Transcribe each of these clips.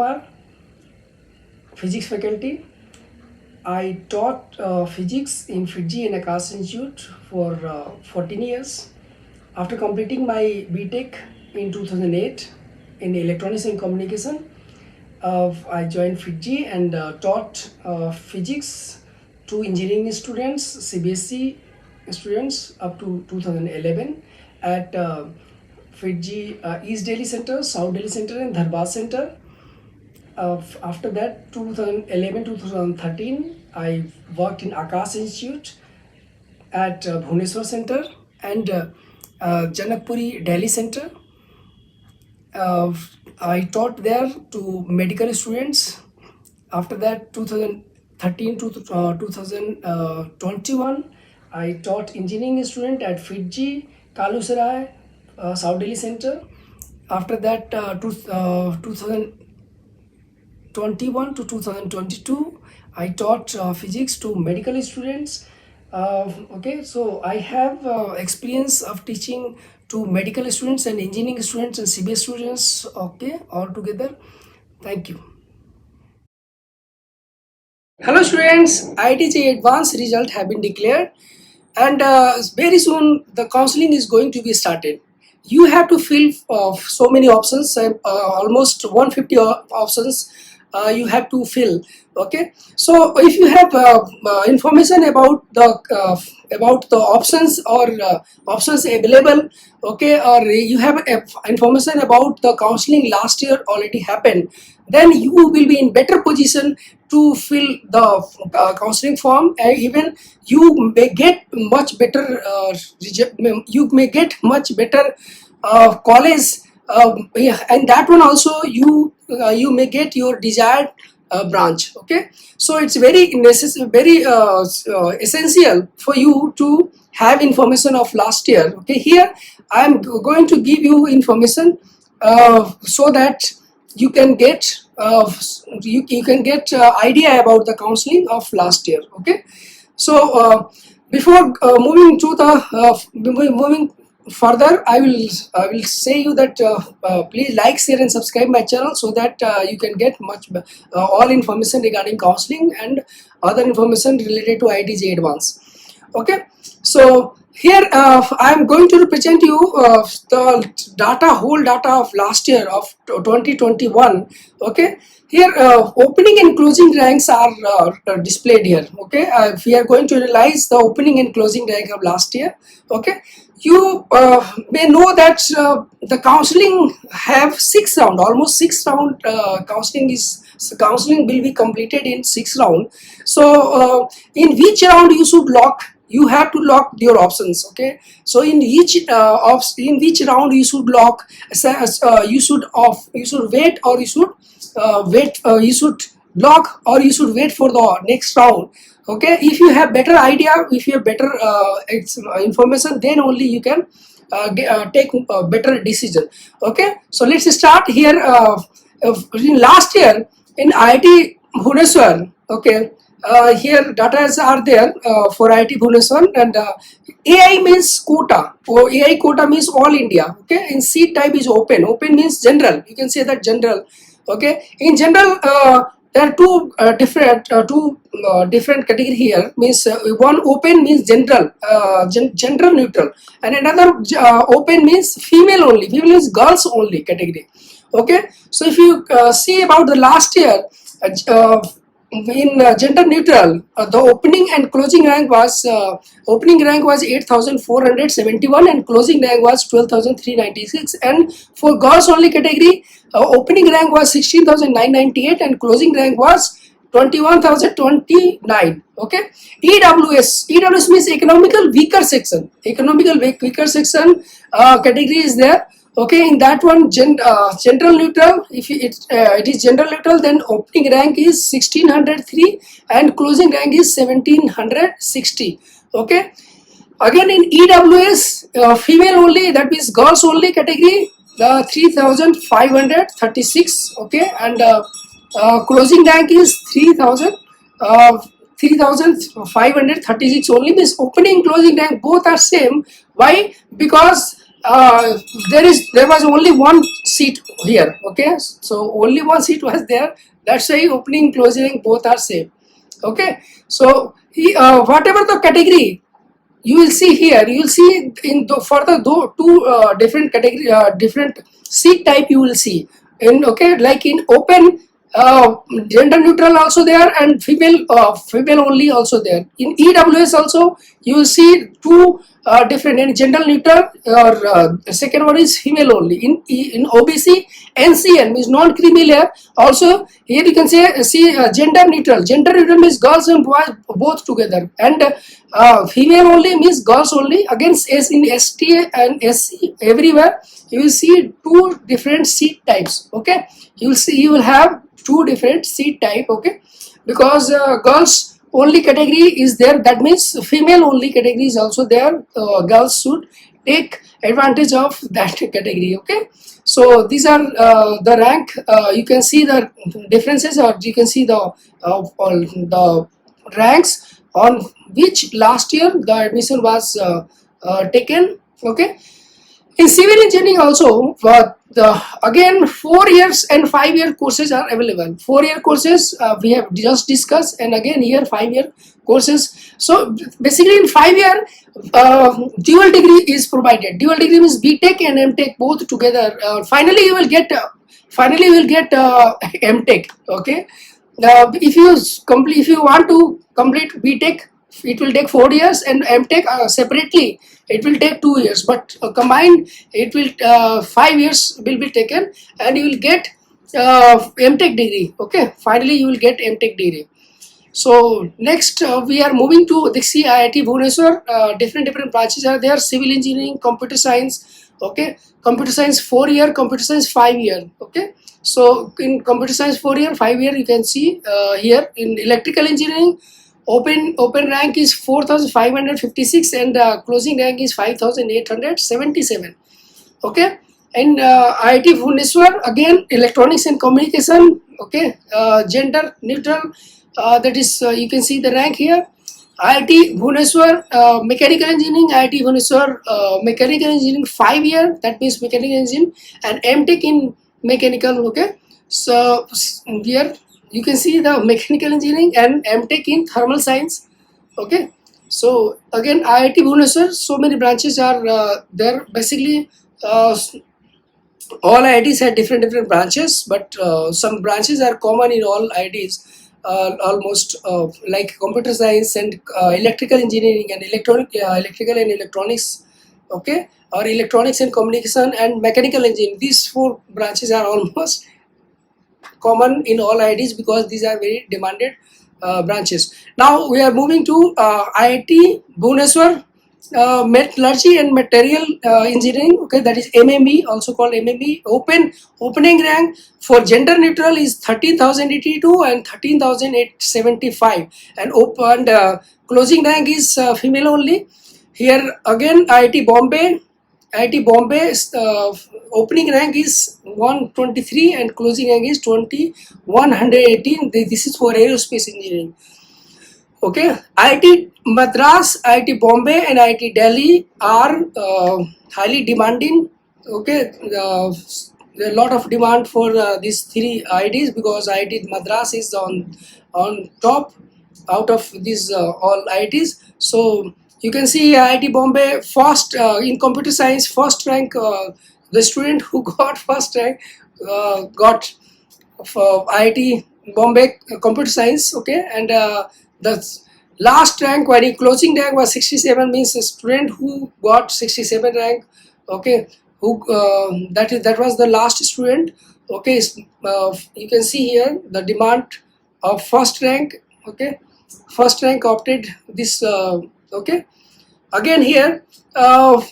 Kumar, Physics faculty. I taught physics in Fiji in Akas Institute for 14 years. After completing my BTech in 2008 in Electronics and Communication, I joined Fiji and taught physics to engineering students, CBSE students up to 2011 at Fiji East Delhi Center, South Delhi Center and Dharbad Center. After that, 2011-2013, I worked in Akas Institute at Bhubaneswar Center and Janakpuri Delhi Center. I taught there to medical students. After that, 2013 to 2021, I taught engineering student at Fiji, Kalusarai, South Delhi Center. After that, 2021 to 2022, I taught physics to medical students. Okay, so I have experience of teaching to medical students and engineering students and CBSE students, okay, all together. Thank you. Hello students, IITs advanced result have been declared and very soon the counseling is going to be started. You have to fill so many options, almost 150 options you have to fill. Okay, so if you have information about the options or options available, okay, or you have information about the counseling last year already happened, then you will be in better position to fill the counseling form, and even you may get much better you may get much better college, and that one also you may get your desired branch. Okay, so it's very necessary, very essential for you to have information of last year. Okay, here I am going to give you information so that you can get you can get idea about the counseling of last year. Okay, so before moving to the moving further, I will say you that please like, share and subscribe my channel so that you can get much all information regarding counseling and other information related to IITs Advanced. Okay, so here I am going to represent you the whole data of last year of 2021. Okay, here opening and closing ranks are displayed here. Okay, we are going to analyze the opening and closing rank of last year. Okay, you may know that the counseling have 6 round, almost 6 round counseling will be completed in 6 round. So in which round you should lock, you have to lock your options. Okay, so in each in which round you should lock, you should wait, or you should you should lock, or you should wait for the next round. Okay, if you have better idea, if you have better information, then only you can take a better decision. Okay, so let's start here. In last year in IIT Bhubaneswar, okay, here data are there for IIT Bhubaneswar, and AI means quota, or AI quota means all India. Okay, in seat type is open. Open means general, you can say that general. Okay, in general there are two different category here. Means one open means general, gender neutral, and another open means female only. Female is girls only category. Okay, so if you see about the last year in gender neutral, the opening and closing rank was 8,471 and closing rank was 12,396, and for girls only category opening rank was 16,998 and closing rank was 21,029. Okay, EWS means economical weaker section. Category is there. Okay, in that one general neutral, if it is general neutral, then opening rank is 1603 and closing rank is 1760. Okay, again in EWS female only, that means girls only category, the 3,536. Okay, and closing rank is 3,536 only. Means opening closing rank both are same. Why? Because uh, there was only one seat here. Okay, so only one seat was there. That's why opening closing both are same. Okay, so whatever the category you will see here, you will see in the, for the two different category, different seat type you will see in, okay, like in open, gender neutral also there, and female only also there. In EWS also you will see two different, in gender neutral, or second one is female only. In OBC, NCN means non creamy layer, also here you can say see gender neutral. Gender neutral means girls and boys both together, and female only means girls only. Against as in STA and SC, everywhere you will see two different seat types. Okay, you will see, you will have two different seat type. Okay, because girls only category is there, that means female only category is also there. Girls should take advantage of that category. Okay, so these are the rank. You can see the differences, or you can see the all the ranks on which last year the admission was taken. Okay, in civil engineering also, again 4 years and 5 year courses are available. 4 year courses we have just discussed, and again here 5 year courses. So basically in 5 year, dual degree is provided. Dual degree means BTech and MTech both together. Finally you will get MTech. Okay, if you want to complete BTech, it will take 4 years, and MTech separately it will take 2 years, but combined it will 5 years will be taken, and you will get MTech degree. Okay, finally you will get MTech degree. So next we are moving to the IIT Bhubaneswar. Different branches are there: civil engineering, computer science. Okay, computer science 4 year, computer science 5 year. Okay, so in computer science 4 year, 5 year, you can see here. In electrical engineering, open rank is 4,556, and closing rank is 5,877. Okay, and IIT Bhubaneswar, again electronics and communication. Okay, gender neutral. That is, you can see the rank here. IIT Bhubaneswar mechanical engineering, IIT Bhubaneswar mechanical engineering 5 year, that means mechanical engineering, and MTech in mechanical. Okay, so here you can see the mechanical engineering and MTech in thermal science. Okay, so again IIT Bhubaneswar, so many branches are there. Basically all IITs have different branches, but some branches are common in all IITs. Almost like computer science and electrical engineering and electrical and electronics. Okay, or electronics and communication and mechanical engineering. These four branches are almost common in all IITs because these are very demanded branches. Now we are moving to IIT Bhubaneswar metallurgy and material engineering. Okay, that is MME, also called MME. Opening rank for gender neutral is 13,082 and 13,875, and closing rank is female only. Here again IIT Bombay. IIT Bombay opening rank is 123 and closing rank is 118. This is for aerospace engineering. Okay, IIT Madras, IIT Bombay, and IIT Delhi are highly demanding. Okay, there are a lot of demand for these three IITs because IIT Madras is on top out of these all IITs. So you can see IIT Bombay first in computer science, first rank. The student who got first rank got for IIT Bombay computer science. Okay, and the last rank, when he closing rank was 67, means a student who got 67 rank. Okay, who that was the last student. Okay, you can see here the demand of first rank. Okay, first rank opted this. Okay, again here I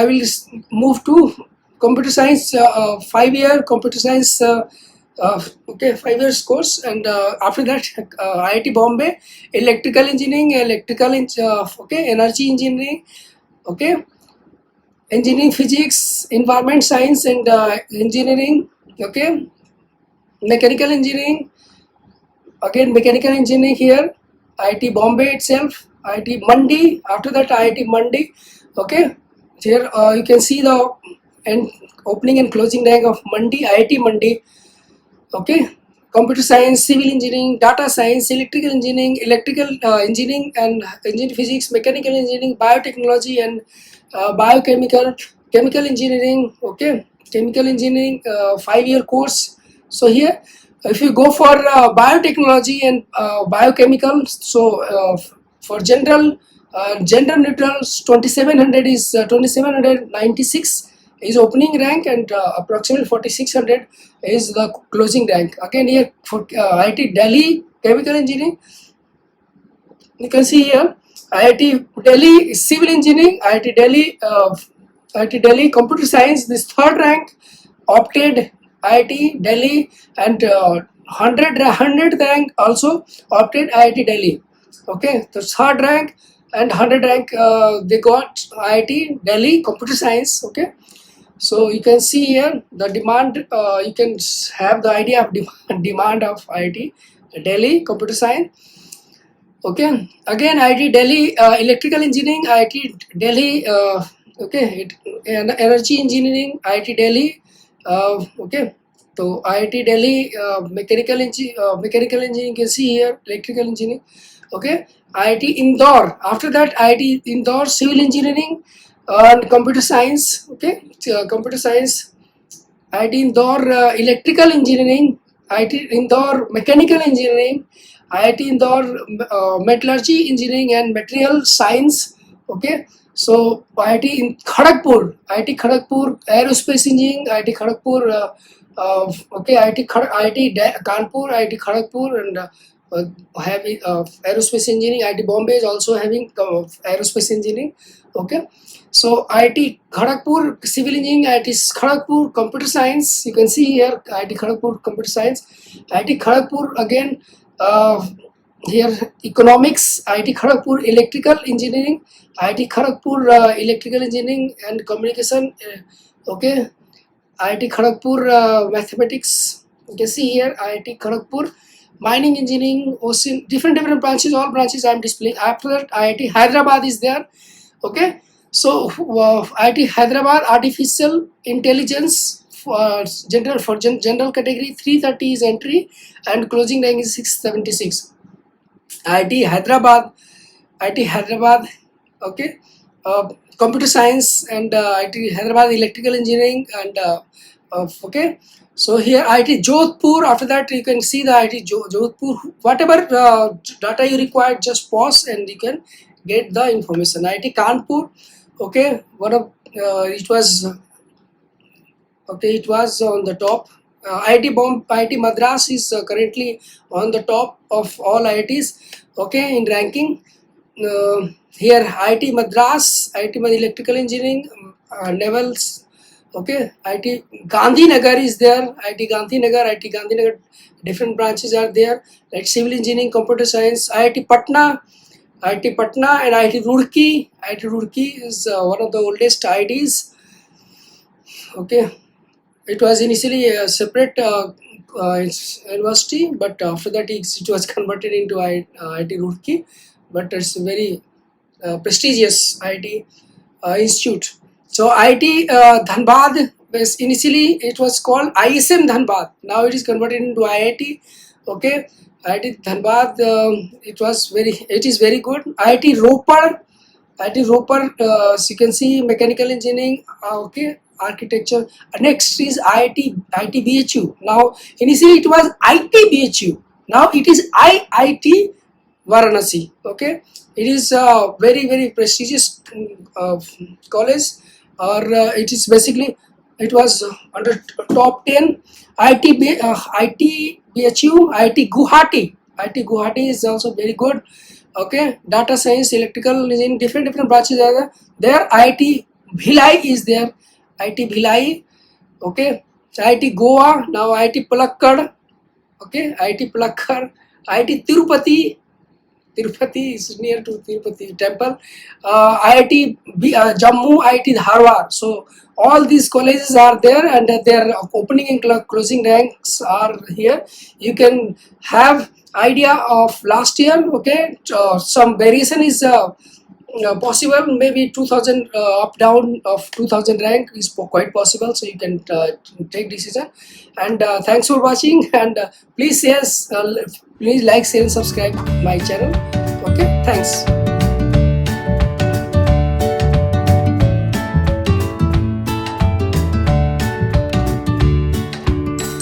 will move to computer science 5 year computer science. Okay, 5 years course, and after that IIT Bombay electrical engineering, okay, energy engineering. Okay, engineering physics, environment science, and engineering. Okay, mechanical engineering, again mechanical engineering here. IIT Bombay itself, IIT Mandi, after that IIT Mandi. Okay, Here you can see the opening and closing rank of Mandi, IIT Mandi. Okay, computer science, civil engineering, data science, electrical engineering, electrical engineering, and engineering physics, mechanical engineering, biotechnology, and biochemical, chemical engineering. Okay, chemical engineering, 5-year course. So here, if you go for biotechnology and biochemical, so for general, gender neutral, 2700 is 2796 is opening rank, and approximately 4600 is the closing rank. Again here for IIT Delhi chemical engineering, you can see here IIT Delhi civil engineering, IIT Delhi computer science, this third rank opted IIT Delhi, and 100th rank also opted IIT Delhi. Okay, the third rank and 100 rank they got IIT Delhi computer science. Okay, so you can see here the demand, you can have the idea of demand of IIT Delhi computer science. Okay, again IIT Delhi electrical engineering, IIT Delhi okay, and energy engineering, IIT Delhi. Okay, so IIT Delhi mechanical engineering, you can see here electrical engineering. Okay, IIT Indore, after that IIT Indore civil engineering and computer science. Okay, computer science, IIT Indore electrical engineering, IIT Indore mechanical engineering, IIT Indore metallurgy engineering and material science. Okay, so IIT in Kharagpur, IIT Kharagpur aerospace engineering, IIT Kharagpur, okay, IIT Kanpur, IIT Kharagpur, and having aerospace engineering. IIT Bombay is also having aerospace engineering. Okay, so IIT Kharagpur civil engineering, IIT Kharagpur computer science. You can see here IIT Kharagpur computer science, IIT Kharagpur again. Here economics, IIT Kharagpur electrical engineering, IIT Kharagpur electrical engineering and communication. Okay, IIT Kharagpur mathematics. You can see here IIT Kharagpur mining engineering, ocean, different branches, all branches I am displaying. After that IIT Hyderabad is there. Okay, so IIT Hyderabad artificial intelligence for general category 330 is entry, and closing rank is 676. IIT Hyderabad, okay, computer science, and IIT Hyderabad electrical engineering, and okay. So here IIT Jodhpur, after that you can see the IIT Jodhpur, whatever data you require, just pause and you can get the information. IIT Kanpur, okay, one of it was okay, it was on the top. IIT Madras is currently on the top of all IITs, okay, in ranking. Here IIT Madras, IIT electrical engineering, Navals, okay, IIT Gandhinagar is there, IIT Gandhinagar, different branches are there, like civil engineering, computer science, IIT Patna and IIT Roorkee. IIT Roorkee is one of the oldest IITs. Okay, it was initially a separate university, but after that it was converted into IIT Roorkee, but it's a very prestigious IIT institute. So IIT Dhanbad, initially it was called ISM Dhanbad, now it is converted into IIT. Okay, IIT Dhanbad, it is very good. IIT Ropar, so you can see mechanical engineering, okay, architecture. Next is IIT BHU. Now initially it was IT BHU, now it is IIT Varanasi. Okay, it is a very prestigious college, or it is basically, it was under top 10. IT BHU, IT Guwahati is also very good. Okay, data science, electrical engineering, different branches are there. IIT Bhilai is there, IIT Bhilai. Okay, IIT Goa, now IIT Palakkad. Okay, IIT Palakkad, IIT Tirupati is near to Tirupati temple. IIT Jammu, IIT Dharwad. So all these colleges are there, and their opening and closing ranks are here. You can have idea of last year. Okay, some variation is possible, maybe 2000 up down of 2000 rank is quite possible, so you can take decision. And thanks for watching, and please like, share and subscribe my channel. Okay, thanks.